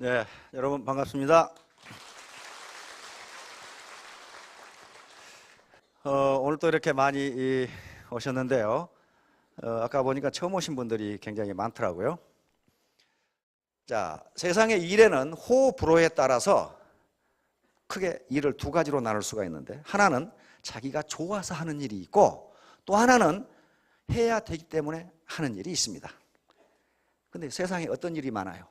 네, 여러분 반갑습니다. 오늘 또 이렇게 많이 오셨는데요. 아까 보니까 처음 오신 분들이 굉장히 많더라고요. 자, 세상의 일에는 호불호에 따라서 크게 일을 두 가지로 나눌 수가 있는데, 하나는 자기가 좋아서 하는 일이 있고, 또 하나는 해야 되기 때문에 하는 일이 있습니다. 근데 세상에 어떤 일이 많아요?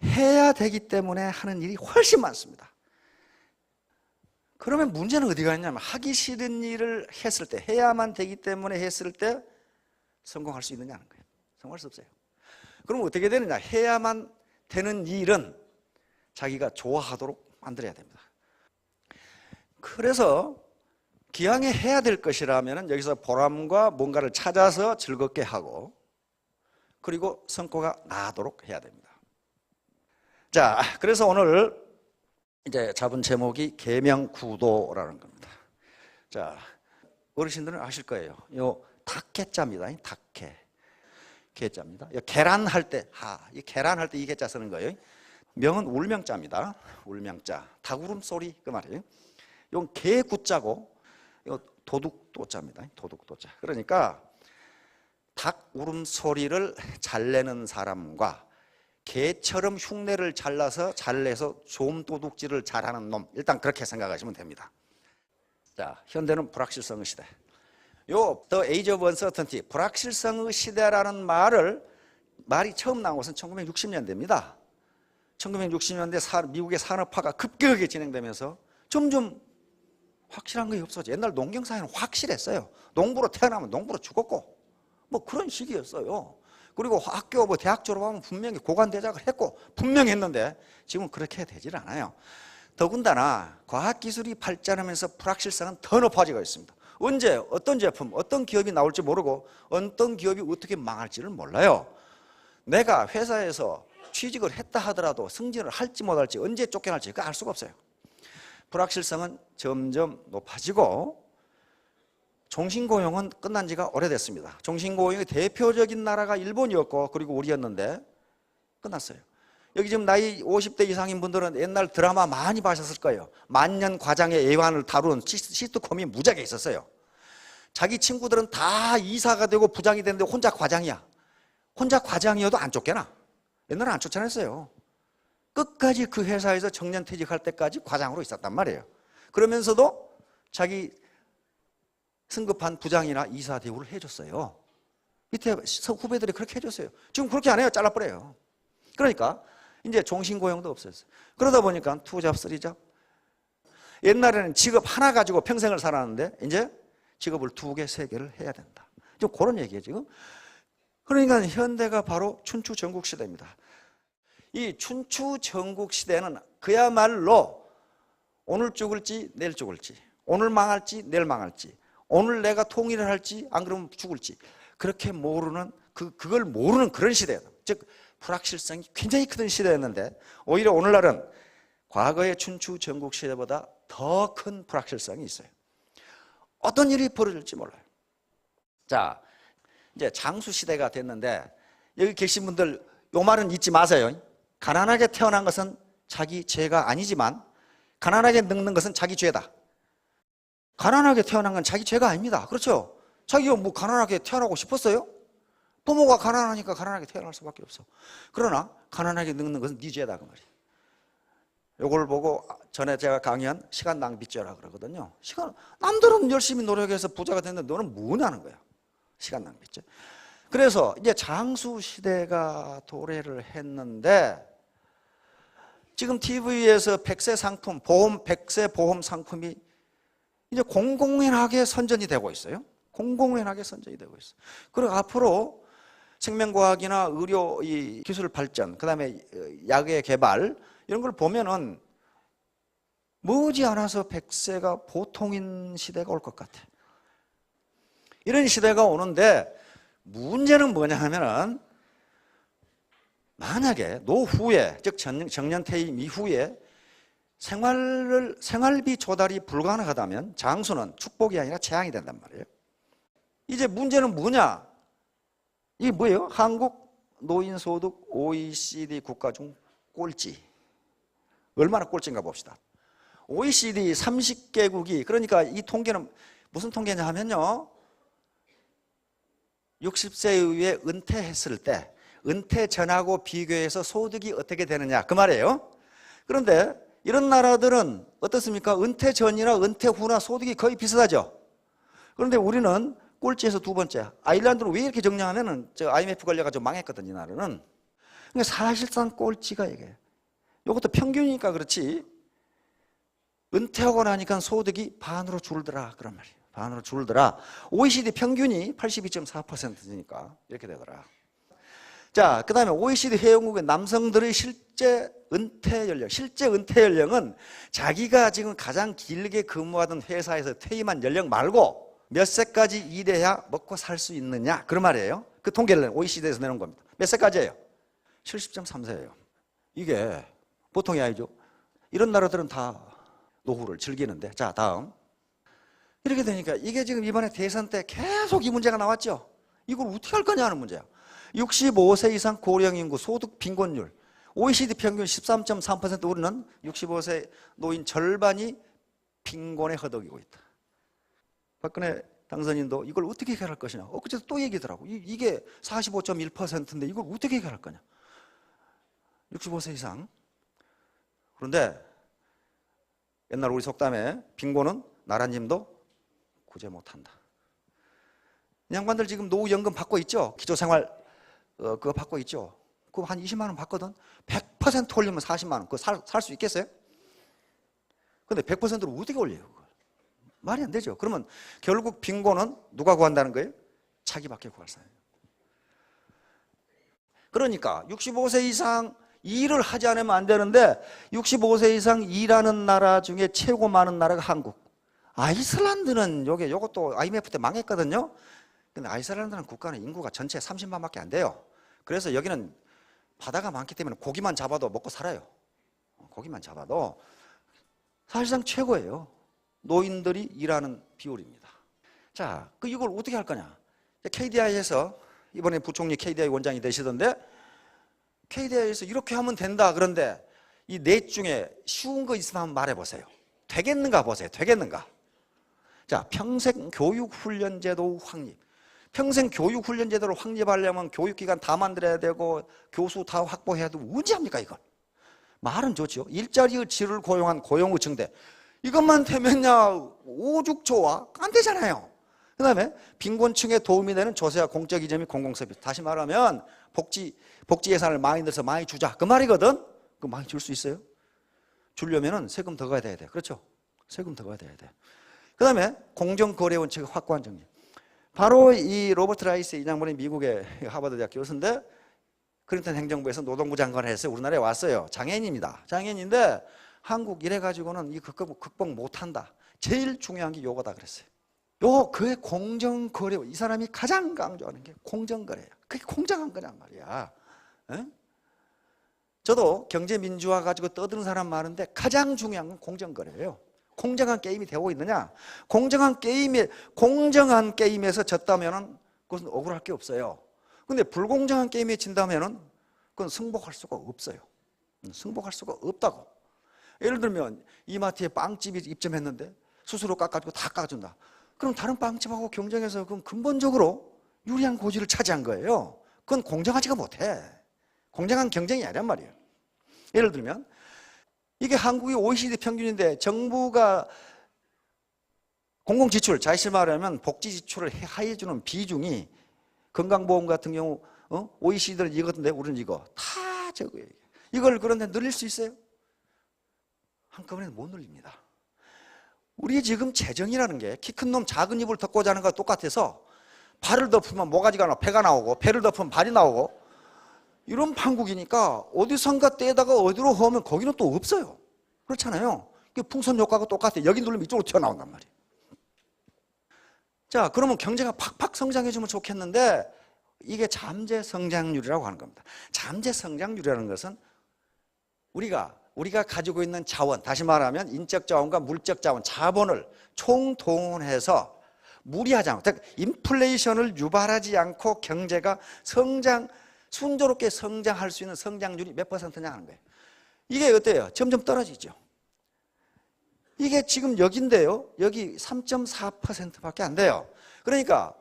해야 되기 때문에 하는 일이 훨씬 많습니다. 그러면 문제는 어디가 있냐면, 하기 싫은 일을 했을 때, 해야만 되기 때문에 했을 때 성공할 수 있느냐는 거예요. 성공할 수 없어요. 그럼 어떻게 되느냐? 해야만 되는 일은 자기가 좋아하도록 만들어야 됩니다. 그래서 기왕에 해야 될 것이라면 여기서 보람과 뭔가를 찾아서 즐겁게 하고, 그리고 성과가 나도록 해야 됩니다. 자, 그래서 오늘 이제 잡은 제목이 계명구도라는 겁니다. 자, 어르신들은 아실 거예요. 요 닭개자입니다. 닭개. 개자입니다. 계란할 때, 이 계란할 때 이 개자 쓰는 거예요. 명은 울명자입니다. 울명자. 닭 울음소리 그 말이에요. 이건 개구자고, 이거 도둑도자입니다. 도둑도자. 그러니까 닭 울음소리를 잘 내는 사람과 개처럼 흉내를 잘라서 잘내서 좀도둑질을 잘하는 놈, 일단 그렇게 생각하시면 됩니다. 자, 현대는 불확실성의 시대. 요 The Age of Uncertainty, 불확실성의 시대라는 말이 처음 나온 것은 1960년대입니다. 1960년대 미국의 산업화가 급격하게 진행되면서 점점 확실한 게 없어져. 옛날 농경사회는 확실했어요. 농부로 태어나면 농부로 죽었고, 뭐 그런 시기였어요. 그리고 학교 대학 졸업하면 분명히 고관대작을 했고 분명했는데 지금은 그렇게 되질 않아요. 더군다나 과학기술이 발전하면서 불확실성은 더 높아지고 있습니다. 언제 어떤 제품, 어떤 기업이 나올지 모르고 어떤 기업이 어떻게 망할지를 몰라요. 내가 회사에서 취직을 했다 하더라도 승진을 할지 못할지, 언제 쫓겨날지 알 수가 없어요. 불확실성은 점점 높아지고, 종신고용은 끝난 지가 오래됐습니다. 종신고용의 대표적인 나라가 일본이었고, 그리고 우리였는데 끝났어요. 여기 지금 나이 50대 이상인 분들은 옛날 드라마 많이 보셨을 거예요. 만년과장의 애환을 다룬 시트콤이 무지하게 있었어요. 자기 친구들은 다 이사가 되고 부장이 됐는데 혼자 과장이야. 혼자 과장이어도 안 쫓겨나. 옛날엔 안 쫓아냈어요. 끝까지 그 회사에서 정년퇴직할 때까지 과장으로 있었단 말이에요. 그러면서도 자기 승급한 부장이나 이사 대우를 해줬어요. 밑에 후배들이 그렇게 해줬어요. 지금 그렇게 안 해요. 잘라버려요. 그러니까 이제 종신고용도 없어졌어요. 그러다 보니까 투잡, 쓰리잡. 옛날에는 직업 하나 가지고 평생을 살았는데 이제 직업을 2개, 3개를 해야 된다. 지금 그런 얘기예요, 지금. 그러니까 현대가 바로 춘추전국시대입니다. 이 춘추전국시대는 그야말로 오늘 죽을지 내일 죽을지, 오늘 망할지 내일 망할지, 오늘 내가 통일을 할지 안 그러면 죽을지, 그렇게 모르는, 그걸 모르는 그런 시대예요. 즉 불확실성이 굉장히 큰 시대였는데, 오히려 오늘날은 과거의 춘추전국시대보다 더 큰 불확실성이 있어요. 어떤 일이 벌어질지 몰라요. 자, 이제 장수시대가 됐는데, 여기 계신 분들 요 말은 잊지 마세요. 가난하게 태어난 것은 자기 죄가 아니지만 가난하게 늙는 것은 자기 죄다. 가난하게 태어난 건 자기 죄가 아닙니다. 그렇죠? 자기가 뭐 가난하게 태어나고 싶었어요? 부모가 가난하니까 가난하게 태어날 수밖에 없어. 그러나 가난하게 늙는 것은 네 죄다 그 말이에요. 요걸 보고 전에 제가 강의한 시간 낭비죄라 그러거든요. 남들은 열심히 노력해서 부자가 됐는데 너는 뭐냐는 거야. 시간 낭비죄. 그래서 이제 장수 시대가 도래를 했는데, 지금 TV에서 백세 상품, 백세 보험 상품이 이제 공공연하게 선전이 되고 있어요. 공공연하게 선전이 되고 있어요. 그리고 앞으로 생명과학이나 의료 기술 발전, 그 다음에 약의 개발, 이런 걸 보면은 머지않아서 백세가 보통인 시대가 올 것 같아. 이런 시대가 오는데, 문제는 뭐냐 하면은, 만약에 노후에, 즉 정년퇴임 이후에 생활비 조달이 불가능하다면 장수는 축복이 아니라 재앙이 된단 말이에요. 이제 문제는 뭐냐? 이게 뭐예요? 한국 노인소득 OECD 국가 중 꼴찌. 얼마나 꼴찌인가 봅시다. OECD 30개국이, 그러니까 이 통계는 무슨 통계냐 하면요, 60세 이후에 은퇴했을 때 은퇴 전하고 비교해서 소득이 어떻게 되느냐 그 말이에요. 그런데 이런 나라들은 어떻습니까? 은퇴 전이나 은퇴 후나 소득이 거의 비슷하죠. 그런데 우리는 꼴찌에서 두 번째. 아일랜드는 왜 이렇게 정리하면은 저 IMF 걸려가지고 망했거든, 이 나라는. 그러니까 사실상 꼴찌가 이게. 이것도 평균이니까 그렇지. 은퇴하고 나니까 소득이 반으로 줄더라 그런 말이에요. 반으로 줄더라. OECD 평균이 82.4%니까 이렇게 되더라. 자, 그 다음에 OECD 회원국의 남성들의 실제 은퇴 연령은 자기가 지금 가장 길게 근무하던 회사에서 퇴임한 연령 말고 몇 세까지 일해야 먹고 살 수 있느냐 그런 말이에요. 그 통계를 OECD에서 내놓은 겁니다. 몇 세까지예요? 70.3세예요. 이게 보통이 아니죠. 이런 나라들은 다 노후를 즐기는데. 자, 다음. 이렇게 되니까 이게 지금 이번에 대선 때 계속 이 문제가 나왔죠. 이걸 어떻게 할 거냐 하는 문제야. 65세 이상 고령 인구 소득 빈곤율 OECD 평균 13.3%. 우리는 65세 노인 절반이 빈곤에 허덕이고 있다. 박근혜 당선인도 이걸 어떻게 해결할 것이냐. 엊그제 또 얘기더라고. 이게 45.1%인데 이걸 어떻게 해결할 거냐. 65세 이상. 그런데 옛날 우리 속담에 빈곤은 나라님도 구제 못한다. 이 양반들 지금 노후연금 받고 있죠. 기초생활 그거 받고 있죠. 그거 한 20만 원 받거든. 100% 올리면 40만 원. 그거 살 수 있겠어요? 근데 100%로 어떻게 올려요? 그걸? 말이 안 되죠. 그러면 결국 빈곤은 누가 구한다는 거예요? 자기밖에 구할 사람이에요. 그러니까 65세 이상 일을 하지 않으면 안 되는데 65세 이상 일하는 나라 중에 최고 많은 나라가 한국. 아이슬란드는 요것도 IMF 때 망했거든요. 근데 아이슬란드는 국가는 인구가 전체 30만밖에 안 돼요. 그래서 여기는 바다가 많기 때문에 고기만 잡아도 먹고 살아요. 고기만 잡아도 사실상 최고예요. 노인들이 일하는 비율입니다. 자, 이걸 어떻게 할 거냐? KDI에서 이번에 부총리 KDI 원장이 되시던데 KDI에서 이렇게 하면 된다. 그런데 이 넷 중에 쉬운 거 있으면 한번 말해보세요. 되겠는가 보세요. 되겠는가? 자, 평생 교육훈련제도 확립. 평생 교육훈련제도를 확립하려면 교육기관 다 만들어야 되고 교수 다 확보해야 되고 언제 합니까 이걸? 말은 좋죠. 일자리의 질을 고용한 고용의 증대. 이것만 되면야 오죽좋아? 안 되잖아요. 그 다음에 빈곤층에 도움이 되는 조세와 공적 이점 및 공공서비스. 다시 말하면 복지 예산을 많이 넣어서 많이 주자. 그 말이거든. 그거 많이 줄 수 있어요? 주려면은 세금 더 가야 돼야 돼. 그렇죠? 세금 더 가야 돼야 돼. 그 다음에 공정거래원칙의 확고한 정리. 바로 이 로버트 라이스 이 양반이 미국의 하버드 대학 교수인데 클린턴 행정부에서 노동부 장관을 해서 우리나라에 왔어요. 장애인입니다. 장애인인데 한국 이래가지고는 이 극복 못한다. 제일 중요한 게 요거다 그랬어요. 그의 공정거래. 이 사람이 가장 강조하는 게 공정거래야. 그게 공정한 거란 말이야. 에? 저도 경제민주화 가지고 떠드는 사람 많은데 가장 중요한 건 공정거래예요. 공정한 게임이 되고 있느냐? 공정한 게임에서 졌다면은 그것은 억울할 게 없어요. 근데 불공정한 게임에 진다면은 그건 승복할 수가 없어요. 승복할 수가 없다고. 예를 들면 이마트에 빵집이 입점했는데 스스로 깎아주고 다 깎아준다. 그럼 다른 빵집하고 경쟁해서 그럼 근본적으로 유리한 고지를 차지한 거예요. 그건 공정하지가 못해. 공정한 경쟁이 아니란 말이에요. 예를 들면 이게 한국이 OECD 평균인데 정부가 공공지출, 자실 말하면 복지지출을 하해주는 비중이 건강보험 같은 경우 OECD는 이거던데 우리는 이거 다 적어요. 이걸 그런데 늘릴 수 있어요? 한꺼번에 못 늘립니다. 우리 지금 재정이라는 게 키 큰 놈 작은 입을 덮고 자는 거와 똑같아서 발을 덮으면 모가지가 나오고 배가 나오고 배를 덮으면 발이 나오고 이런 판국이니까 어디선가 떼다가 어디로 허면 거기는 또 없어요. 그렇잖아요. 풍선 효과가 똑같아요. 여기 누르면 이쪽으로 튀어나온단 말이에요. 자, 그러면 경제가 팍팍 성장해주면 좋겠는데 이게 잠재 성장률이라고 하는 겁니다. 잠재 성장률이라는 것은 우리가 가지고 있는 자원, 다시 말하면 인적 자원과 물적 자원, 자본을 총동원해서 무리하지 않고, 즉 인플레이션을 유발하지 않고 경제가 순조롭게 성장할 수 있는 성장률이 몇 퍼센트냐 하는 거예요. 이게 어때요? 점점 떨어지죠. 이게 지금 여기인데요. 여기 3.4%밖에 안 돼요. 그러니까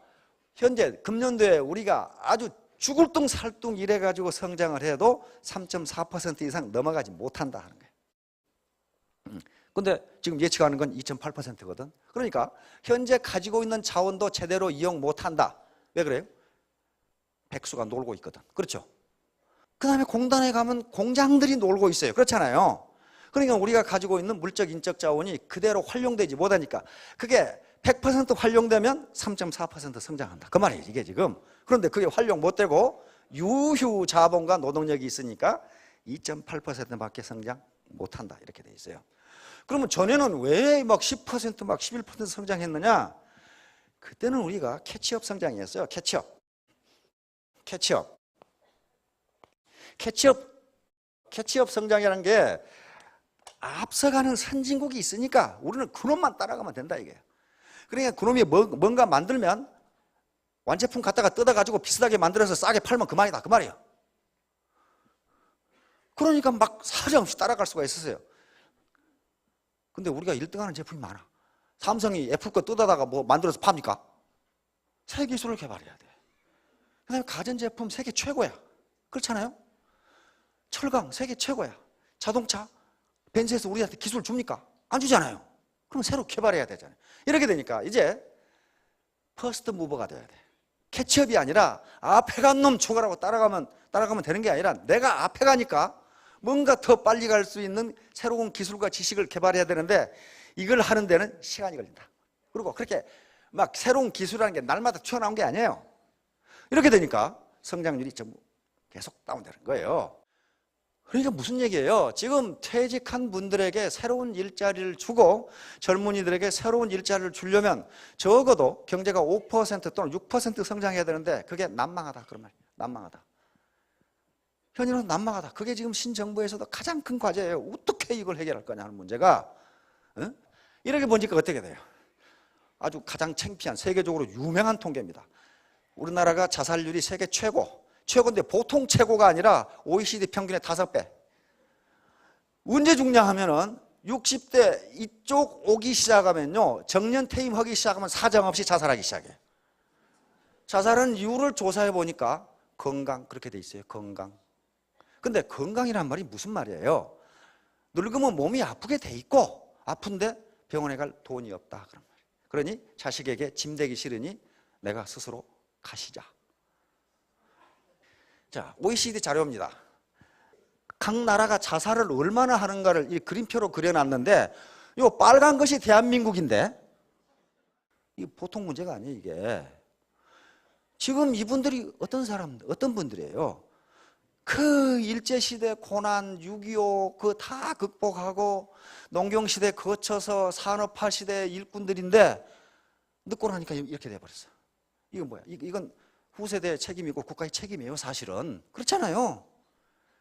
현재 금년도에 우리가 아주 죽을 둥 살 둥 이래가지고 성장을 해도 3.4% 이상 넘어가지 못한다 하는 거예요. 근데 지금 예측하는 건 2.8%거든. 그러니까 현재 가지고 있는 자원도 제대로 이용 못한다. 왜 그래요? 백수가 놀고 있거든. 그렇죠? 그 다음에 공단에 가면 공장들이 놀고 있어요. 그렇잖아요. 그러니까 우리가 가지고 있는 물적 인적 자원이 그대로 활용되지 못하니까 그게 100% 활용되면 3.4% 성장한다. 그 말이에요 이게 지금. 그런데 그게 활용 못되고 유휴 자본과 노동력이 있으니까 2.8%밖에 성장 못한다 이렇게 돼 있어요. 그러면 전에는 왜 막 10% 막 11% 성장했느냐? 그때는 우리가 캐치업 성장이었어요. 캐치업 성장이라는 게 앞서가는 선진국이 있으니까 우리는 그놈만 따라가면 된다 이게. 그러니까 그놈이 뭔가 만들면 완제품 갖다가 뜯어가지고 비싸게 만들어서 싸게 팔면 그만이다 그 말이에요. 그러니까 막 사정없이 따라갈 수가 있었어요. 근데 우리가 1등하는 제품이 많아. 삼성이 애플 거 뜯어다가 뭐 만들어서 팝니까? 새 기술을 개발해야 돼. 그 다음에 가전제품 세계 최고야. 그렇잖아요? 철강 세계 최고야. 자동차 벤츠에서 우리한테 기술 줍니까? 안 주잖아요. 그럼 새로 개발해야 되잖아요. 이렇게 되니까 이제 퍼스트 무버가 돼야 돼. 캐치업이 아니라 앞에 간 놈 추가라고 따라가면 되는 게 아니라 내가 앞에 가니까 뭔가 더 빨리 갈 수 있는 새로운 기술과 지식을 개발해야 되는데 이걸 하는 데는 시간이 걸린다. 그리고 그렇게 막 새로운 기술이라는 게 날마다 튀어나온 게 아니에요. 이렇게 되니까 성장률이 전부 계속 다운되는 거예요. 그러니까 무슨 얘기예요? 지금 퇴직한 분들에게 새로운 일자리를 주고 젊은이들에게 새로운 일자리를 주려면 적어도 경제가 5% 또는 6% 성장해야 되는데 그게 난망하다 그런 말이에요. 난망하다. 현실은 난망하다. 그게 지금 신정부에서도 가장 큰 과제예요. 어떻게 이걸 해결할 거냐 하는 문제가. 이렇게 보니까 어떻게 돼요? 아주 가장 창피한 세계적으로 유명한 통계입니다. 우리나라가 자살률이 세계 최고인데 보통 최고가 아니라 OECD 평균의 5배. 언제 죽냐 하면은 60대 이쪽 오기 시작하면요, 정년 퇴임하기 시작하면 사정없이 자살하기 시작해. 자살은 이유를 조사해 보니까 건강 그렇게 돼 있어요. 건강. 근데 건강이란 말이 무슨 말이에요? 늙으면 몸이 아프게 돼 있고 아픈데 병원에 갈 돈이 없다 그런 말이에요. 그러니 자식에게 짐되기 싫으니 내가 스스로 가시자. 자, OECD 자료입니다. 각 나라가 자살을 얼마나 하는가를 이 그림표로 그려놨는데 이 빨간 것이 대한민국인데 이게 보통 문제가 아니에요. 이게 지금 이분들이 어떤 분들이에요? 그 일제시대 고난 6.25 그 다 극복하고 농경시대 거쳐서 산업화 시대 일꾼들인데 늙고 나니까 이렇게 돼버렸어. 이건 뭐야? 이건 후세대의 책임이고 국가의 책임이에요 사실은. 그렇잖아요.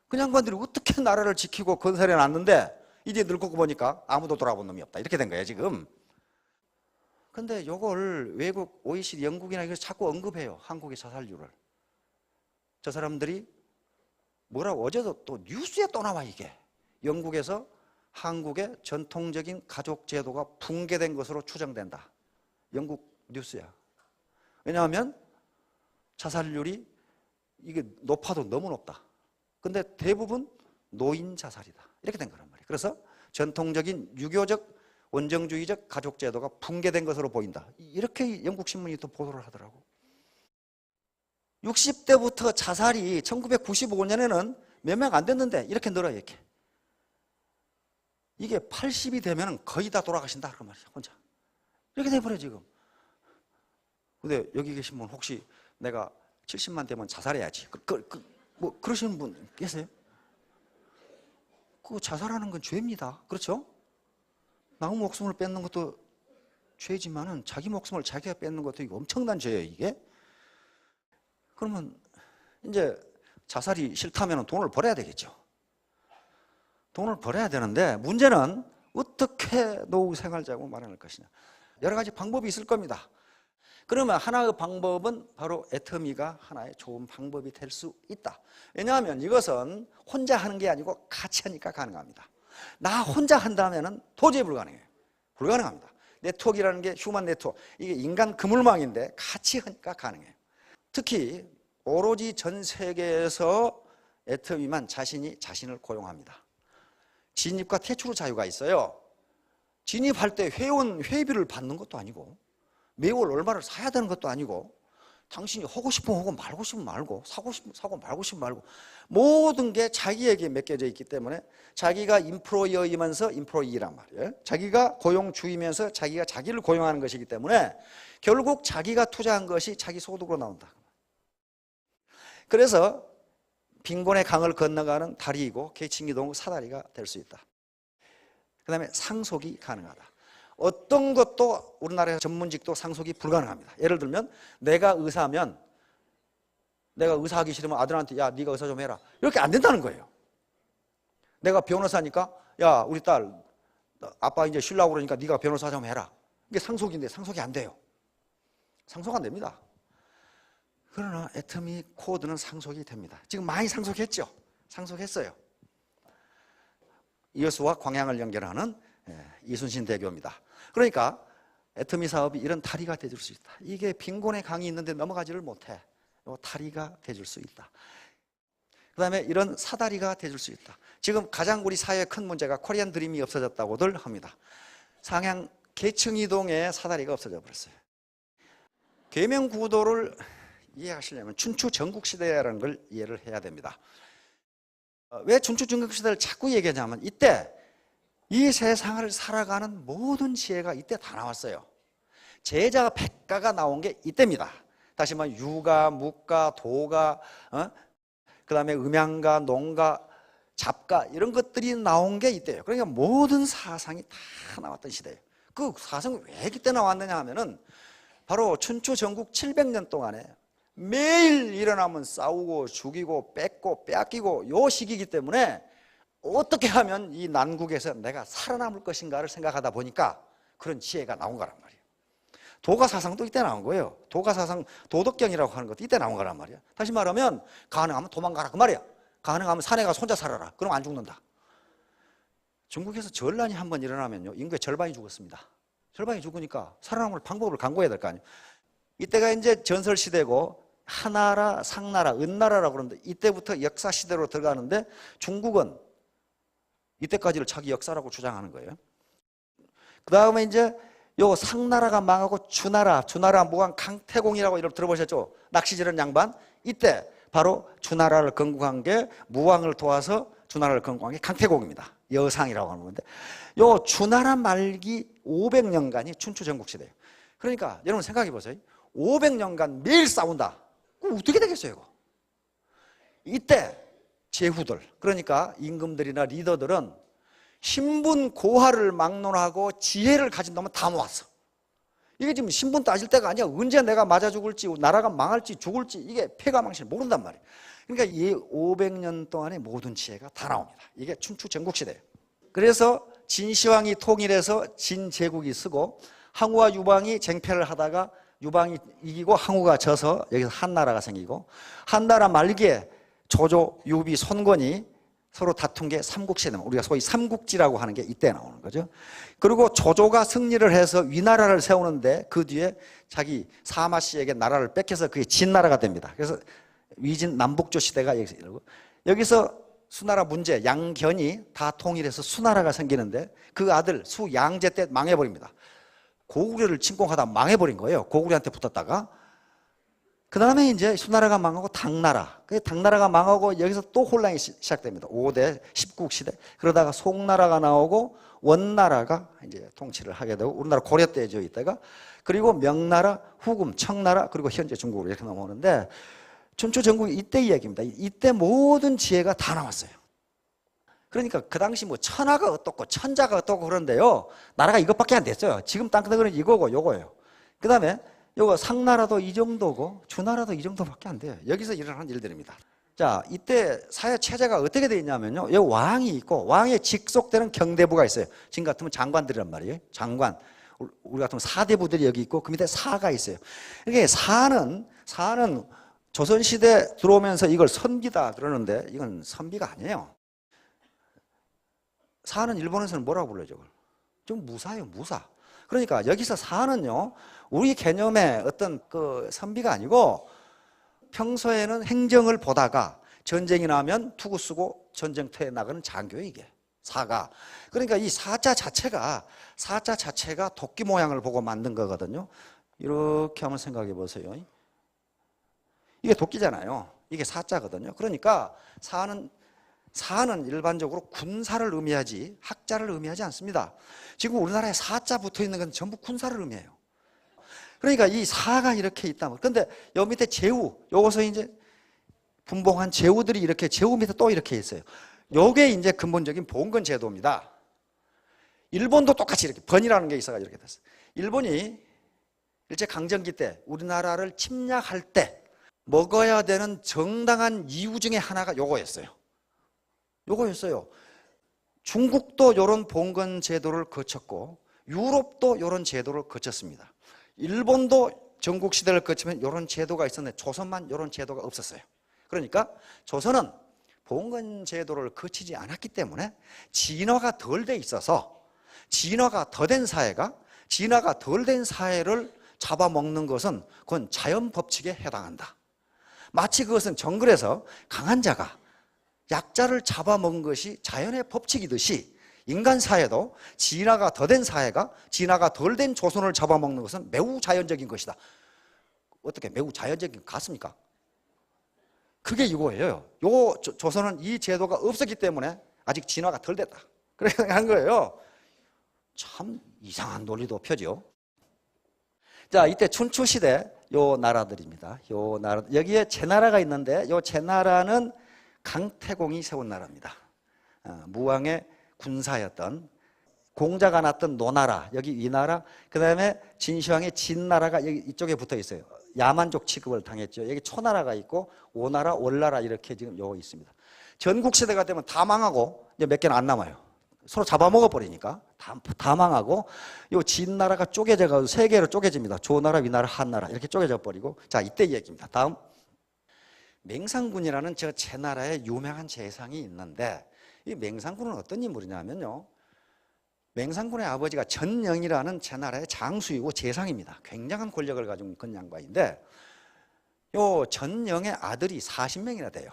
그 양반들이 어떻게 나라를 지키고 건설해 놨는데 이제 늙고 보니까 아무도 돌아본 놈이 없다 이렇게 된 거예요 지금. 근데 이걸 외국 OECD 영국이나 이걸 자꾸 언급해요. 한국의 자살률을. 저 사람들이 뭐라고 어제도 또 뉴스에 또 나와 이게. 영국에서 한국의 전통적인 가족 제도가 붕괴된 것으로 추정된다. 영국 뉴스야. 왜냐하면 자살률이 이게 높아도 너무 높다. 근데 대부분 노인 자살이다. 이렇게 된 거란 말이에요. 그래서 전통적인 유교적 원정주의적 가족 제도가 붕괴된 것으로 보인다. 이렇게 영국 신문이 또 보도를 하더라고. 60대부터 자살이 1995년에는 몇 명 안 됐는데 이렇게 늘어요. 이렇게. 이게 80이 되면 거의 다 돌아가신다 그 말이야. 혼자. 이렇게 돼버려 지금. 근데 여기 계신 분 혹시 내가 70만 되면 자살해야지. 뭐 그러시는 분 계세요? 그 자살하는 건 죄입니다. 그렇죠? 남의 목숨을 뺏는 것도 죄지만은 자기 목숨을 자기가 뺏는 것도 이거 엄청난 죄예요, 이게. 그러면 이제 자살이 싫다면 돈을 벌어야 되겠죠. 돈을 벌어야 되는데 문제는 어떻게 노후 생활자금을 마련할 것이냐. 여러 가지 방법이 있을 겁니다. 그러면 하나의 방법은 바로 애터미가 하나의 좋은 방법이 될 수 있다. 왜냐하면 이것은 혼자 하는 게 아니고 같이 하니까 가능합니다. 나 혼자 한다면 도저히 불가능해요. 불가능합니다. 네트워크라는 게 휴먼 네트워크, 이게 인간 그물망인데 같이 하니까 가능해요. 특히 오로지 전 세계에서 애터미만 자신이 자신을 고용합니다. 진입과 퇴출의 자유가 있어요. 진입할 때 회비를 받는 것도 아니고 매월 얼마를 사야 되는 것도 아니고 당신이 하고 싶으면 하고 말고 싶으면 말고 사고 싶으면 사고 말고 싶으면 말고 모든 게 자기에게 맡겨져 있기 때문에 자기가 인플로이어이면서 인플로이란 말이에요. 자기가 고용주이면서 자기가 자기를 고용하는 것이기 때문에 결국 자기가 투자한 것이 자기 소득으로 나온다. 그래서 빈곤의 강을 건너가는 다리이고 계층이동 사다리가 될 수 있다. 그 다음에 상속이 가능하다. 어떤 것도 우리나라의 전문직도 상속이 불가능합니다. 예를 들면 내가 의사면 내가 의사하기 싫으면 아들한테 야 네가 의사 좀 해라 이렇게 안 된다는 거예요. 내가 변호사니까 야 우리 딸 아빠 이제 쉬려고 그러니까 네가 변호사 좀 해라. 이게 상속인데 상속이 안 돼요. 상속 안 됩니다. 그러나 애터미 코드는 상속이 됩니다. 지금 많이 상속했죠. 상속했어요. 이어수와 광양을 연결하는 이순신 대교입니다. 그러니까 애터미 사업이 이런 다리가 돼줄 수 있다. 이게 빈곤의 강이 있는데 넘어가지를 못해. 다리가 돼줄 수 있다. 그 다음에 이런 사다리가 돼줄 수 있다. 지금 가장 우리 사회의 큰 문제가 코리안 드림이 없어졌다고들 합니다. 상향 계층 이동의 사다리가 없어져 버렸어요. 계명 구도를 이해하시려면 춘추 전국시대라는 걸 이해를 해야 됩니다. 왜 춘추 전국시대를 자꾸 얘기하냐면 이때 이 세상을 살아가는 모든 지혜가 이때 다 나왔어요. 제자 백가가 나온 게 이때입니다. 다시 말하면 유가, 묵가, 도가, 그 다음에 음양가, 농가, 잡가 이런 것들이 나온 게 이때예요. 그러니까 모든 사상이 다 나왔던 시대예요. 그 사상이 왜 그때 나왔느냐 하면은 바로 춘추 전국 700년 동안에 매일 일어나면 싸우고 죽이고 뺏고 빼앗기고 요 시기이기 때문에 어떻게 하면 이 난국에서 내가 살아남을 것인가를 생각하다 보니까 그런 지혜가 나온 거란 말이에요. 도가 사상도 이때 나온 거예요. 도가 사상, 도덕경이라고 하는 것도 이때 나온 거란 말이에요. 다시 말하면 가능하면 도망가라 그 말이야. 가능하면 산에 가서 혼자 살아라. 그럼 안 죽는다. 중국에서 전란이 한번 일어나면요 인구의 절반이 죽었습니다. 절반이 죽으니까 살아남을 방법을 강구해야 될 거 아니에요. 이때가 이제 전설시대고 하나라, 상나라, 은나라라고 그러는데 이때부터 역사시대로 들어가는데 중국은 이때까지를 자기 역사라고 주장하는 거예요. 그 다음에 이제 요 상나라가 망하고 주나라 무왕 강태공이라고 이름 들어보셨죠? 낚시질은 양반. 이때 바로 주나라를 건국한 게 무왕을 도와서 주나라를 건국한 게 강태공입니다. 여상이라고 하는 건데 요 주나라 말기 500년간이 춘추 전국시대예요. 그러니까 여러분 생각해 보세요. 500년간 매일 싸운다. 그럼 어떻게 되겠어요 이거? 이때 제후들 그러니까 임금들이나 리더들은 신분 고하를 막론하고 지혜를 가진 놈은 다 모았어. 이게 지금 신분 따질 때가 아니야. 언제 내가 맞아 죽을지 나라가 망할지 죽을지 이게 패가망신 모른단 말이에요. 그러니까 이 500년 동안의 모든 지혜가 다 나옵니다. 이게 춘추 전국시대예요. 그래서 진시황이 통일해서 진제국이 쓰고 항우와 유방이 쟁패를 하다가 유방이 이기고 항우가 져서 여기서 한나라가 생기고 한나라 말기에 조조, 유비, 손권이 서로 다툰 게 삼국시대, 우리가 소위 삼국지라고 하는 게 이때 나오는 거죠. 그리고 조조가 승리를 해서 위나라를 세우는데 그 뒤에 자기 사마씨에게 나라를 뺏겨서 그게 진나라가 됩니다. 그래서 위진 남북조 시대가 여기서 이러고 여기서 수나라 문제, 양견이 다 통일해서 수나라가 생기는데 그 아들 수양제 때 망해버립니다. 고구려를 침공하다 망해버린 거예요. 고구려한테 붙었다가 그 다음에 이제 수나라가 망하고 당나라. 당나라가 망하고 여기서 또 혼란이 시작됩니다. 5대 19국 시대. 그러다가 송나라가 나오고 원나라가 이제 통치를 하게 되고 우리나라 고려 때죠 이때가. 그리고 명나라, 후금, 청나라 그리고 현재 중국으로 이렇게 넘어오는데 춘추 전국이 이때 이야기입니다. 이때 모든 지혜가 다 나왔어요. 그러니까 그 당시 뭐 천하가 어떻고 천자가 어떻고 그런데요. 나라가 이것밖에 안 됐어요. 지금 땅덩어리는 이거고 요거예요. 그 다음에 요거 상나라도 이 정도고 주나라도 이 정도밖에 안 돼요. 여기서 일어나는 일들입니다. 자, 이때 사회 체제가 어떻게 되어 있냐면요. 여기 왕이 있고 왕에 직속되는 경대부가 있어요. 지금 같으면 장관들이란 말이에요. 장관. 우리 같은 사대부들이 여기 있고 그 밑에 사가 있어요. 이게 사는 조선시대 들어오면서 이걸 선비다 그러는데 이건 선비가 아니에요. 사는 일본에서는 뭐라고 불러요, 저걸? 좀 무사예요, 무사. 그러니까 여기서 사는요, 우리 개념의 어떤 그 선비가 아니고 평소에는 행정을 보다가 전쟁이 나면 투구 쓰고 전쟁터에 나가는 장교예요, 이게. 사가. 그러니까 이 사자 자체가 도끼 모양을 보고 만든 거거든요. 이렇게 한번 생각해 보세요. 이게 도끼잖아요. 이게 사자거든요. 그러니까 사는 일반적으로 군사를 의미하지 학자를 의미하지 않습니다. 지금 우리나라에 사자 붙어 있는 건 전부 군사를 의미해요. 그러니까 이 사가 이렇게 있다면, 근데 여기 밑에 제우, 요것은 이제 분봉한 제우들이 이렇게 제우 밑에 또 이렇게 있어요. 요게 이제 근본적인 봉건 제도입니다. 일본도 똑같이 이렇게 번이라는 게 있어가지고 이렇게 됐어요. 일본이 일제 강점기 때 우리나라를 침략할 때 먹어야 되는 정당한 이유 중에 하나가 요거였어요. 중국도 이런 봉건 제도를 거쳤고 유럽도 이런 제도를 거쳤습니다. 일본도 전국시대를 거치면 이런 제도가 있었는데 조선만 이런 제도가 없었어요. 그러니까 조선은 봉건 제도를 거치지 않았기 때문에 진화가 덜 돼 있어서 진화가 더 된 사회를 잡아먹는 것은 그건 자연 법칙에 해당한다. 마치 그것은 정글에서 강한 자가 약자를 잡아먹은 것이 자연의 법칙이듯이 인간 사회도 진화가 더 된 사회가 진화가 덜 된 조선을 잡아먹는 것은 매우 자연적인 것이다. 어떻게 매우 자연적인 것 같습니까? 그게 이거예요. 조선은 이 제도가 없었기 때문에 아직 진화가 덜 됐다. 그렇게 한 거예요. 참 이상한 논리도 펴죠. 자, 이때 춘추시대 요 나라들입니다. 요 나라, 여기에 제나라가 있는데 요 제나라는 강태공이 세운 나라입니다. 무왕의 군사였던 공자가 났던 노나라, 여기 이 나라, 그 다음에 진시황의 진나라가 여기 이쪽에 붙어 있어요. 야만족 취급을 당했죠. 여기 초나라가 있고 오나라, 월나라 이렇게 지금 요거 있습니다. 전국시대가 되면 다 망하고 이제 몇 개는 안 남아요. 서로 잡아먹어 버리니까 다 망하고 요 진나라가 쪼개져가지고 세 개로 쪼개집니다. 조나라, 위나라, 한나라 이렇게 쪼개져 버리고. 자, 이때 얘기입니다. 다음 맹상군이라는 저 제나라의 유명한 재상이 있는데 이 맹상군은 어떤 인물이냐면요, 맹상군의 아버지가 전영이라는 제나라의 장수이고 재상입니다. 굉장한 권력을 가지고 있는 양반인데 요 전영의 아들이 40명이나 돼요.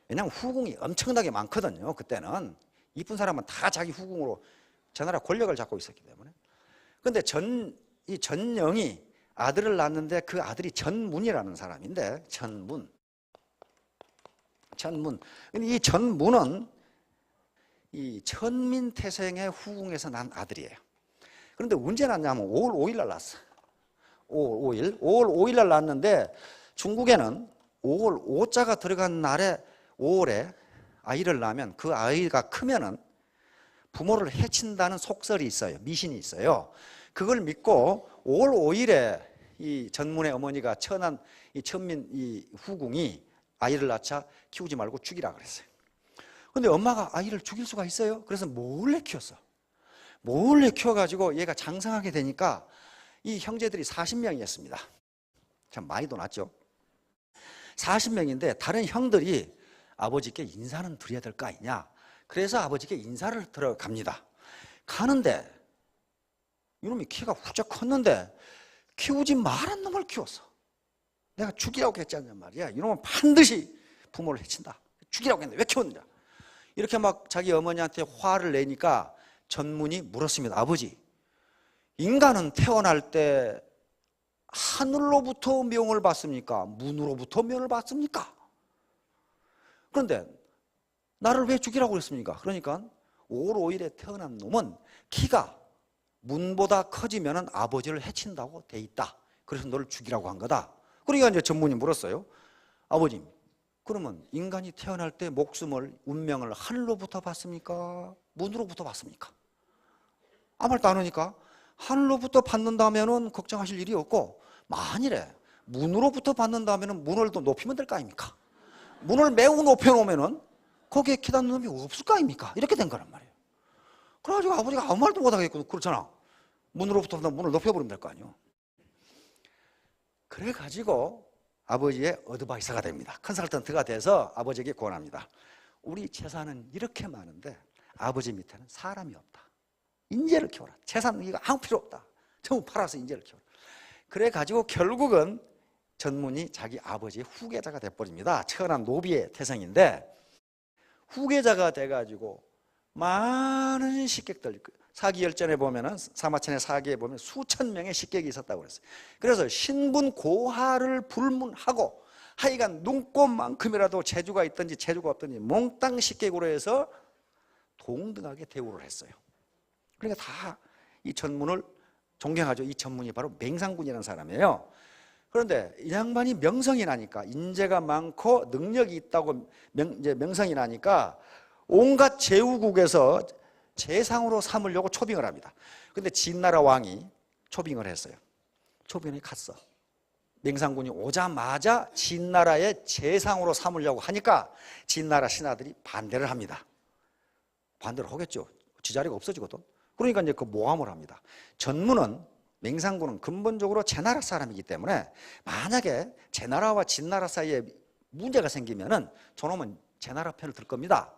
왜냐하면 후궁이 엄청나게 많거든요. 그때는 이쁜 사람은 다 자기 후궁으로 제나라 권력을 잡고 있었기 때문에. 그런데 이 전영이 아들을 낳았는데 그 아들이 전문이라는 사람인데 전문. 근데 이 전문은 이 천민태생의 후궁에서 난 아들이에요. 그런데 언제 낳냐면 5월 5일 날 낳았어. 5월 5일 날 낳았는데 중국에는 5월 5자가 들어간 날에 5월에 아이를 낳으면 그 아이가 크면은 부모를 해친다는 속설이 있어요. 미신이 있어요. 그걸 믿고 5월 5일에 이 전문의 어머니가 천한 이 천민 이 후궁이 아이를 낳자 키우지 말고 죽이라 그랬어요. 근데 엄마가 아이를 죽일 수가 있어요? 그래서 몰래 키웠어. 몰래 키워가지고 얘가 장성하게 되니까 이 형제들이 40명이었습니다. 참 많이도 났죠. 40명인데 다른 형들이 아버지께 인사는 드려야 될 거 아니냐. 그래서 아버지께 인사를 들어갑니다. 가는데 이놈이 키가 후쩍 컸는데 키우지 말한 놈을 키웠어. 내가 죽이라고 했지 않냐 말이야. 이놈은 반드시 부모를 해친다. 죽이라고 했는데 왜 키웠느냐. 이렇게 막 자기 어머니한테 화를 내니까 전문이 물었습니다. 아버지, 인간은 태어날 때 하늘로부터 명을 받습니까? 문으로부터 명을 받습니까? 그런데 나를 왜 죽이라고 그랬습니까? 그러니까 5월 5일에 태어난 놈은 키가 문보다 커지면 아버지를 해친다고 돼 있다. 그래서 너를 죽이라고 한 거다. 그러니까 이제 전문이 물었어요. 아버님, 그러면 인간이 태어날 때 목숨을, 운명을 하늘로부터 받습니까? 문으로부터 받습니까? 아무 말도 안 하니까 하늘로부터 받는다면 걱정하실 일이 없고, 만일에 문으로부터 받는다면 문을 또 높이면 될 거 아닙니까? 문을 매우 높여놓으면 거기에 키 닿는 놈이 없을 거 아닙니까? 이렇게 된 거란 말이에요. 그래가지고 아버지가 아무 말도 못하겠고, 그렇잖아. 문으로부터 문을 높여버리면 될 거 아니에요. 그래가지고 아버지의 어드바이서가 됩니다. 컨설턴트가 돼서 아버지에게 권합니다. 우리 재산은 이렇게 많은데 아버지 밑에는 사람이 없다. 인재를 키워라. 재산 이거 아무 필요 없다. 전부 팔아서 인재를 키워라. 그래가지고 결국은 전문이 자기 아버지의 후계자가 돼버립니다. 천한 노비의 태생인데 후계자가 돼가지고 많은 식객들, 사기열전에 보면은 사마천의 사기에 보면 수천 명의 식객이 있었다고 그랬어요. 그래서 신분 고하를 불문하고 하여간 눈꽃만큼이라도 재주가 있든지 재주가 없든지 몽땅 식객으로 해서 동등하게 대우를 했어요. 그러니까 다 이 전문을 존경하죠. 이 전문이 바로 맹상군이라는 사람이에요. 그런데 이 양반이 명성이 나니까, 인재가 많고 능력이 있다고 명성이 나니까 온갖 제후국에서 재상으로 삼으려고 초빙을 합니다. 근데 진나라 왕이 초빙을 했어요. 초빙이 갔어. 맹상군이 오자마자 진나라의 재상으로 삼으려고 하니까 진나라 신하들이 반대를 합니다. 반대를 하겠죠. 지자리가 없어지거든. 그러니까 이제 그 모함을 합니다. 전무는, 맹상군은 근본적으로 제나라 사람이기 때문에 만약에 제나라와 진나라 사이에 문제가 생기면은 저놈은 제나라 편을 들 겁니다.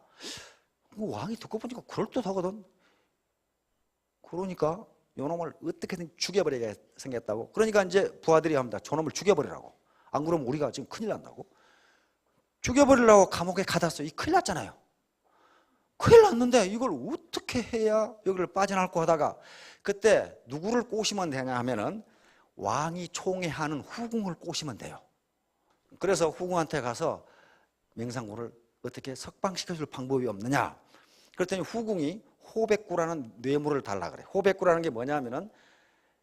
왕이 듣고 보니까 그럴듯하거든. 그러니까 요놈을 어떻게든 죽여버리게 생겼다고. 그러니까 이제 부하들이 합니다. 저놈을 죽여버리라고. 안 그러면 우리가 지금 큰일 난다고. 죽여버리려고 감옥에 가뒀어요. 이 큰일 났잖아요. 큰일 났는데 이걸 어떻게 해야 여기를 빠져나갈까 하다가 그때 누구를 꼬시면 되냐 하면은 왕이 총애하는 후궁을 꼬시면 돼요. 그래서 후궁한테 가서 맹상군을 어떻게 석방시켜줄 방법이 없느냐. 그랬더니 후궁이 호백구라는 뇌물을 달라 그래. 호백구라는 게 뭐냐면은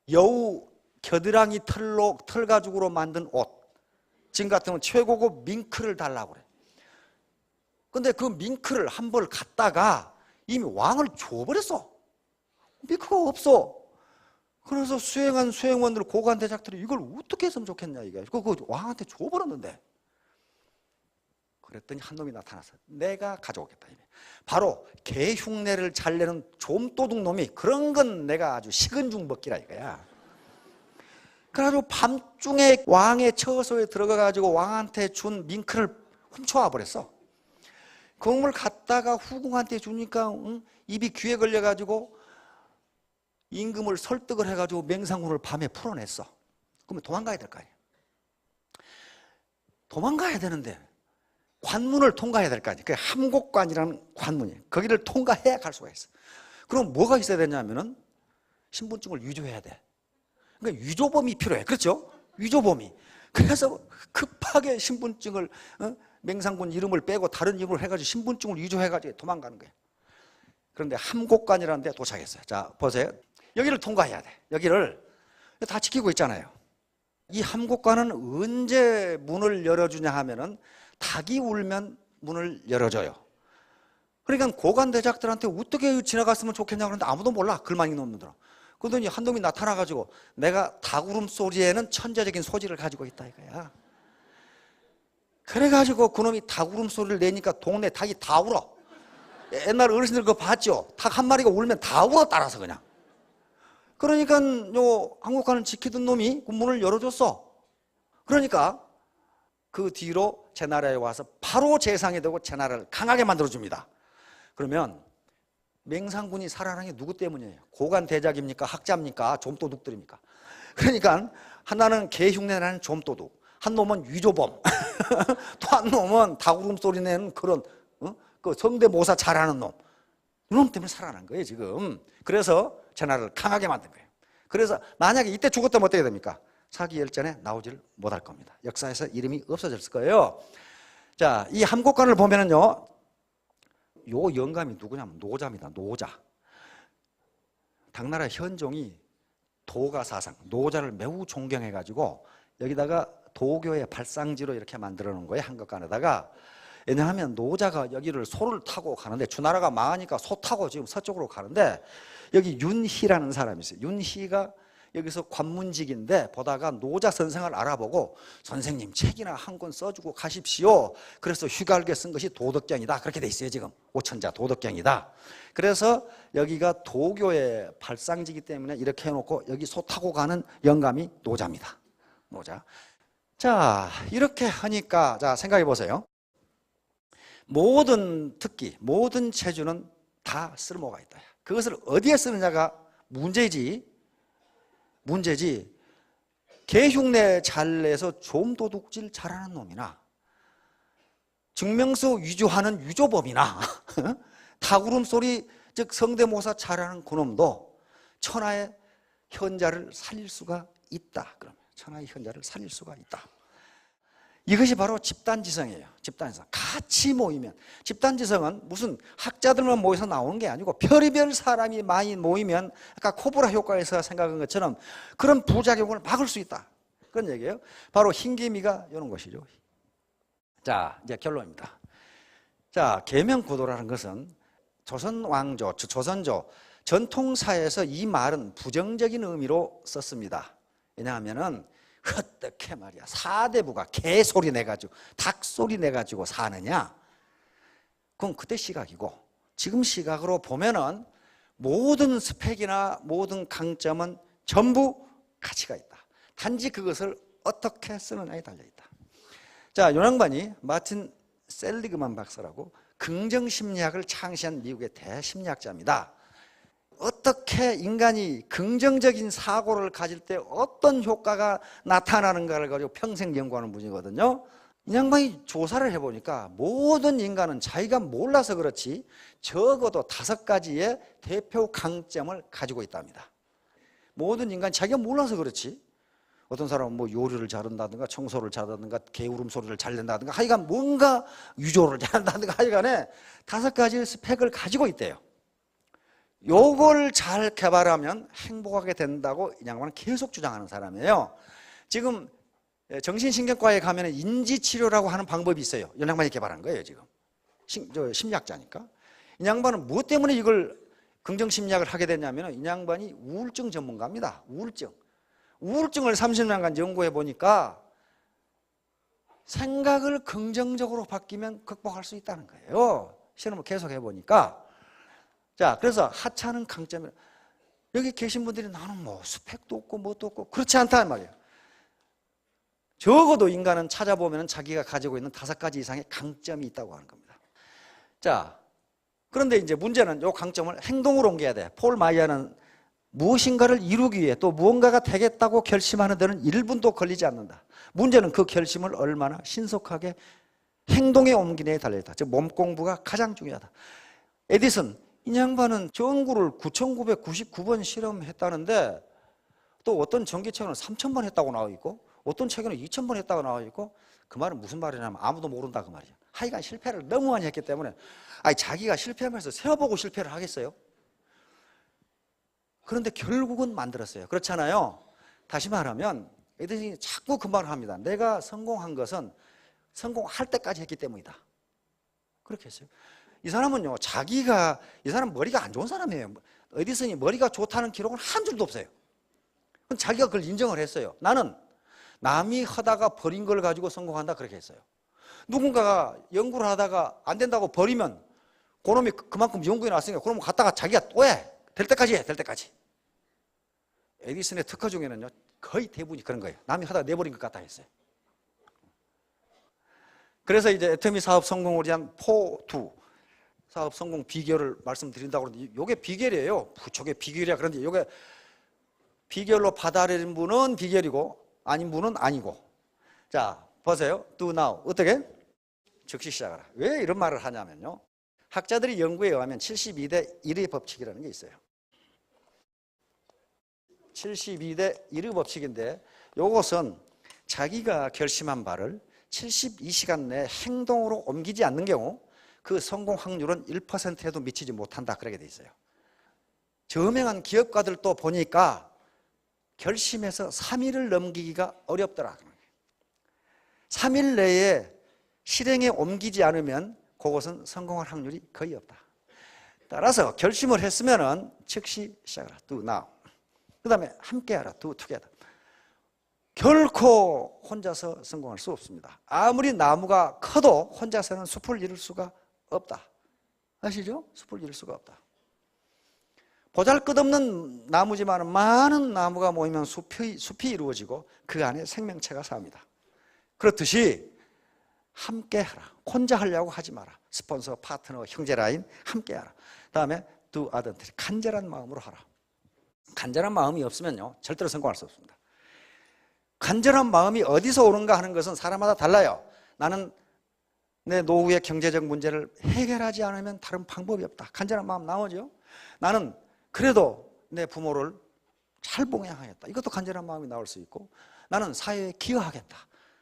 여우 겨드랑이 털 가죽으로 만든 옷, 지금 같으면 최고급 밍크를 달라고 그래. 근데 그 밍크를 한 벌 갖다가 이미 왕을 줘버렸어. 밍크가 없어. 그래서 수행한 수행원들, 고관 대작들이 이걸 어떻게 했으면 좋겠냐 이게. 그 왕한테 줘버렸는데. 그랬더니 한 놈이 나타나서 내가 가져오겠다. 바로 개 흉내를 잘 내는 좀도둑 놈이, 그런 건 내가 아주 식은 죽 먹기라 이거야. 그래가지고 밤중에 왕의 처소에 들어가가지고 왕한테 준 밍크를 훔쳐와 버렸어. 그 놈을 갖다가 후궁한테 주니까 입이 귀에 걸려가지고 임금을 설득을 해가지고 맹상군을 밤에 풀어냈어. 그러면 도망가야 될 거 아니야. 도망가야 되는데 관문을 통과해야 될 거 아니에요. 그게 함곡관이라는 관문이에요. 거기를 통과해야 갈 수가 있어. 그럼 뭐가 있어야 되냐면은 신분증을 위조해야 돼. 그러니까 위조범이 필요해. 그렇죠? 위조범이. 그래서 급하게 신분증을 맹상군 이름을 빼고 다른 이름을 해가지고 신분증을 위조해가지고 도망가는 거예요. 그런데 함곡관이라는 데 도착했어요. 자, 보세요. 여기를 통과해야 돼. 여기를 다 지키고 있잖아요. 이 함곡관은 언제 문을 열어주냐 하면은 닭이 울면 문을 열어줘요. 그러니까 고관 대작들한테 어떻게 지나갔으면 좋겠냐 그러는데 아무도 몰라. 글만 읽는 놈들은. 그러더니 한 놈이 나타나가지고 내가 닭 울음소리에는 천재적인 소질을 가지고 있다 이거야. 그래가지고 그놈이 닭 울음소리를 내니까 동네 닭이 다 울어. 옛날 어르신들 그거 봤죠? 닭 한 마리가 울면 다 울어 따라서 그냥. 그러니까 요 함곡관을 지키던 놈이 그 문을 열어줬어. 그러니까 그 뒤로 제나라에 와서 바로 재상이 되고 제나라를 강하게 만들어줍니다. 그러면 맹상군이 살아나는 게 누구 때문이에요? 고관 대작입니까? 학자입니까? 좀도둑들입니까? 그러니까 하나는 개 흉내나는 좀도둑, 한 놈은 위조범, 또 한 놈은 닭울음 소리 내는 그런 그 성대모사 잘하는 놈. 이놈 때문에 살아난 거예요 지금. 그래서 제나라를 강하게 만든 거예요. 그래서 만약에 이때 죽었다면 어떻게 됩니까? 사기열전에 나오지를 못할 겁니다. 역사에서 이름이 없어졌을 거예요. 자, 이 함곡관을 보면은요, 요 영감이 누구냐면 노자입니다. 노자. 당나라 현종이 도가사상, 노자를 매우 존경해가지고 여기다가 도교의 발상지로 이렇게 만들어 놓은 거예요. 함곡관에다가. 왜냐하면 노자가 여기를 소를 타고 가는데, 주나라가 망하니까 소 타고 지금 서쪽으로 가는데, 여기 윤희라는 사람이 있어요. 윤희가 여기서 관문직인데 보다가 노자 선생을 알아보고 선생님 책이나 한 권 써주고 가십시오. 그래서 휴가를 쓴 것이 도덕경이다. 그렇게 돼 있어요. 지금 오천자 도덕경이다. 그래서 여기가 도교의 발상지기 때문에 이렇게 해놓고 여기 소 타고 가는 영감이 노자입니다. 노자. 자, 이렇게 하니까 자 생각해 보세요. 모든 특기, 모든 체주는 다 쓸모가 있다. 그것을 어디에 쓰느냐가 문제지. 개흉내 잘 내서 좀도둑질 잘하는 놈이나 증명서 위조하는 위조범이나 닭울음소리 즉 성대모사 잘하는 그놈도 천하의 현자를 살릴 수가 있다. 그러면 천하의 현자를 살릴 수가 있다. 이것이 바로 집단지성이에요. 집단지성. 같이 모이면. 집단지성은 무슨 학자들만 모여서 나오는 게 아니고 별의별 사람이 많이 모이면 아까 코브라 효과에서 생각한 것처럼 그런 부작용을 막을 수 있다. 그런 얘기예요. 바로 흰개미가 이런 것이죠. 자, 이제 결론입니다. 자, 계명구도라는 것은 조선 왕조, 조선조 전통사에서 이 말은 부정적인 의미로 썼습니다. 왜냐하면은 어떻게 말이야 사대부가 개소리 내가지고 닭소리 내가지고 사느냐. 그건 그때 시각이고 지금 시각으로 보면은 모든 스펙이나 모든 강점은 전부 가치가 있다. 단지 그것을 어떻게 쓰느냐에 달려있다. 자, 요 양반이 마틴 셀리그만 박사라고 긍정심리학을 창시한 미국의 대심리학자입니다. 어떻게 인간이 긍정적인 사고를 가질 때 어떤 효과가 나타나는가를 가지고 평생 연구하는 분이거든요. 이 양반이 조사를 해보니까 모든 인간은 자기가 몰라서 그렇지 적어도 5가지의 대표 강점을 가지고 있답니다. 모든 인간 자기가 몰라서 그렇지 어떤 사람은 뭐 요리를 잘한다든가 청소를 잘한다든가 개울음 소리를 잘 낸다든가 하여간 뭔가 유조를 잘한다든가 하여간에 5가지의 스펙을 가지고 있대요. 요걸 잘 개발하면 행복하게 된다고 이 양반은 계속 주장하는 사람이에요. 지금 정신신경과에 가면 인지치료라고 하는 방법이 있어요. 이 양반이 개발한 거예요. 지금 심리학자니까. 이 양반은 무엇 때문에 이걸 긍정심리학을 하게 됐냐면 이 양반이 우울증 전문가입니다. 우울증을 30년간 연구해 보니까 생각을 긍정적으로 바뀌면 극복할 수 있다는 거예요. 실험을 계속 해보니까. 자, 그래서 하찮은 강점이 여기 계신 분들이 나는 뭐 스펙도 없고 뭣도 없고 그렇지 않다는 말이에요. 적어도 인간은 찾아보면 자기가 가지고 있는 5가지 이상의 강점이 있다고 하는 겁니다. 자, 그런데 이제 문제는 이 강점을 행동으로 옮겨야 돼. 폴 마이어는 무엇인가를 이루기 위해 또 무언가가 되겠다고 결심하는 데는 1분도 걸리지 않는다. 문제는 그 결심을 얼마나 신속하게 행동에 옮기느냐에 달려있다. 즉 몸 공부가 가장 중요하다. 에디슨 이 양반은 전구를 9999번 실험했다는데 또 어떤 전기책은 3000번 했다고 나와 있고 어떤 책에는 2000번 했다고 나와 있고 그 말은 무슨 말이냐면 아무도 모른다 그 말이야. 하여간 실패를 너무 많이 했기 때문에 아니 자기가 실패하면서 세어보고 실패를 하겠어요? 그런데 결국은 만들었어요. 그렇잖아요. 다시 말하면 에디슨이 자꾸 그 말을 합니다. 내가 성공한 것은 성공할 때까지 했기 때문이다. 그렇게 했어요. 이 사람은요, 이 사람 머리가 안 좋은 사람이에요. 에디슨이 머리가 좋다는 기록은 한 줄도 없어요. 자기가 그걸 인정을 했어요. 나는 남이 하다가 버린 걸 가지고 성공한다 그렇게 했어요. 누군가가 연구를 하다가 안 된다고 버리면 그놈이 그만큼 연구해 놨으니까 그럼 갔다가 자기가 또 해. 될 때까지 해. 될 때까지. 에디슨의 특허 중에는요, 거의 대부분이 그런 거예요. 남이 하다가 내버린 것 같다 했어요. 그래서 이제 애터미 사업 성공을 위한 포2 사업 성공 비결을 말씀드린다고 그러는데 이게 비결이에요. 저게 비결이야. 그런데 이게 비결로 받아들인 분은 비결이고 아닌 분은 아니고. 자, 보세요. Do now. 어떻게? 즉시 시작하라. 왜 이런 말을 하냐면요. 학자들이 연구에 의하면 72대 1의 법칙이라는 게 있어요. 72대 1의 법칙인데 이것은 자기가 결심한 바를 72시간 내에 행동으로 옮기지 않는 경우 그 성공 확률은 1%에도 미치지 못한다 그렇게 돼 있어요. 저명한 기업가들도 보니까 결심해서 3일을 넘기기가 어렵더라. 3일 내에 실행에 옮기지 않으면 그것은 성공할 확률이 거의 없다. 따라서 결심을 했으면 즉시 시작하라. Do now. 그 다음에 함께하라, do together. 결코 혼자서 성공할 수 없습니다. 아무리 나무가 커도 혼자서는 숲을 이룰 수가 없다. 아시죠? 숲을 이룰 수가 없다. 보잘것없는 나무지만 많은 나무가 모이면 숲이 이루어지고 그 안에 생명체가 삽니다. 그렇듯이 함께하라. 혼자 하려고 하지 마라. 스폰서, 파트너, 형제라인 함께하라. 다음에 do ardently. 간절한 마음으로 하라. 간절한 마음이 없으면요 절대로 성공할 수 없습니다. 간절한 마음이 어디서 오는가 하는 것은 사람마다 달라요. 나는 내 노후의 경제적 문제를 해결하지 않으면 다른 방법이 없다. 간절한 마음 나오죠. 나는 그래도 내 부모를 잘 봉양하겠다. 이것도 간절한 마음이 나올 수 있고, 나는 사회에 기여하겠다.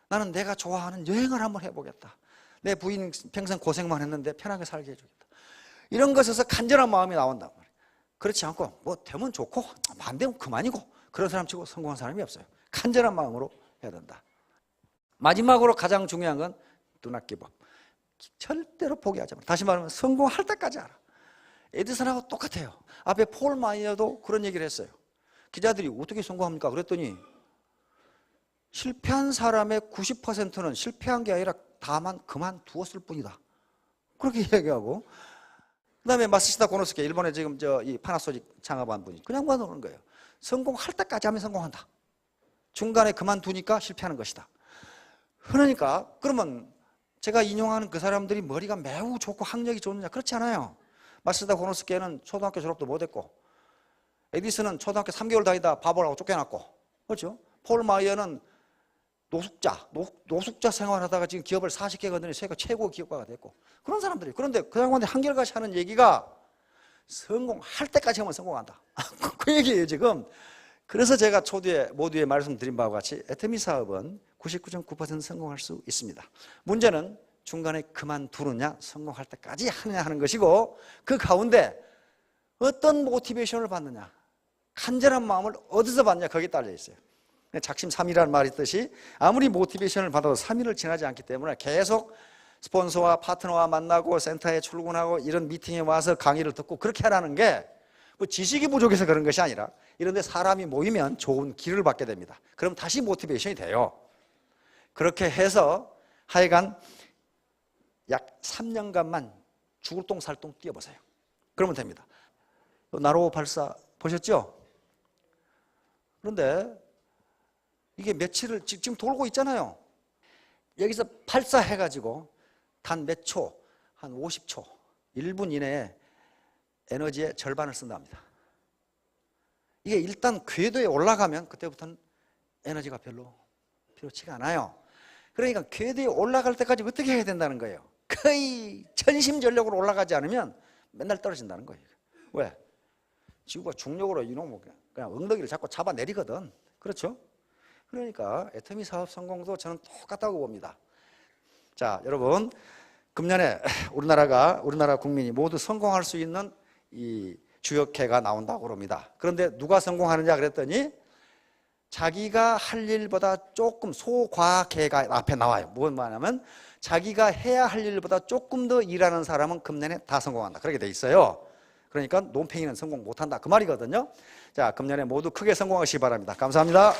나는 내가 좋아하는 여행을 한번 해보겠다. 내 부인 평생 고생만 했는데 편하게 살게 해주겠다. 이런 것에서 간절한 마음이 나온단 말이에요. 그렇지 않고 뭐 되면 좋고 안 되면 그만이고 그런 사람 치고 성공한 사람이 없어요. 간절한 마음으로 해야 된다. 마지막으로 가장 중요한 건 do not give up. 절대로 포기하지 마라. 다시 말하면 성공할 때까지 하라. 에디슨하고 똑같아요. 앞에 폴 마이어도 그런 얘기를 했어요. 기자들이 어떻게 성공합니까? 그랬더니 실패한 사람의 90%는 실패한 게 아니라 다만 그만두었을 뿐이다. 그렇게 얘기하고, 그 다음에 마쓰시다 고노스케, 일본에 지금 이 파나소닉 창업한 분이 그냥 봐놓는 거예요. 성공할 때까지 하면 성공한다. 중간에 그만두니까 실패하는 것이다. 그러니까 그러면 제가 인용하는 그 사람들이 머리가 매우 좋고 학력이 좋느냐? 그렇지 않아요. 마쓰다 고노스케는 초등학교 졸업도 못했고, 에디슨은 초등학교 3개월 다니다 바보라고 쫓겨났고, 그렇죠? 폴 마이어는 노숙자 생활하다가 지금 기업을 40개 건드린 세계 최고 기업가가 됐고, 그런 사람들이. 그런데 그 양반들 한결같이 하는 얘기가 성공할 때까지 하면 성공한다. 그 얘기예요 지금. 그래서 제가 초두에 모두에 말씀드린 바와 같이 애터미 사업은 99.9% 성공할 수 있습니다. 문제는 중간에 그만두느냐 성공할 때까지 하느냐 하는 것이고, 그 가운데 어떤 모티베이션을 받느냐, 간절한 마음을 어디서 받느냐, 거기에 딸려 있어요. 작심 삼일이라는 말이 있듯이 아무리 모티베이션을 받아도 3일을 지나지 않기 때문에 계속 스폰서와 파트너와 만나고 센터에 출근하고 이런 미팅에 와서 강의를 듣고 그렇게 하라는 게 뭐 지식이 부족해서 그런 것이 아니라 이런 데 사람이 모이면 좋은 기를 받게 됩니다. 그럼 다시 모티베이션이 돼요. 그렇게 해서 하여간 약 3년간만 죽을 똥 살 똥 뛰어보세요. 그러면 됩니다. 나로 발사 보셨죠? 그런데 이게 며칠을 지금 돌고 있잖아요. 여기서 발사해가지고 단 몇 초, 한 50초, 1분 이내에 에너지의 절반을 쓴답니다. 이게 일단 궤도에 올라가면 그때부터는 에너지가 별로 필요치가 않아요. 그러니까 궤도에 올라갈 때까지 어떻게 해야 된다는 거예요. 거의 전심전력으로 올라가지 않으면 맨날 떨어진다는 거예요. 왜? 지구가 중력으로 이놈 그냥 엉덩이를 잡고 잡아내리거든. 그렇죠? 그러니까 애터미 사업 성공도 저는 똑같다고 봅니다. 자, 여러분, 금년에 우리나라 국민이 모두 성공할 수 있는 이 주역회가 나온다고 합니다. 그런데 누가 성공하느냐 그랬더니 자기가 할 일보다 조금 소과계가 앞에 나와요. 뭔 말이냐면 자기가 해야 할 일보다 조금 더 일하는 사람은 금년에 다 성공한다. 그렇게 돼 있어요. 그러니까 논팽이는 성공 못한다. 그 말이거든요. 자, 금년에 모두 크게 성공하시기 바랍니다. 감사합니다.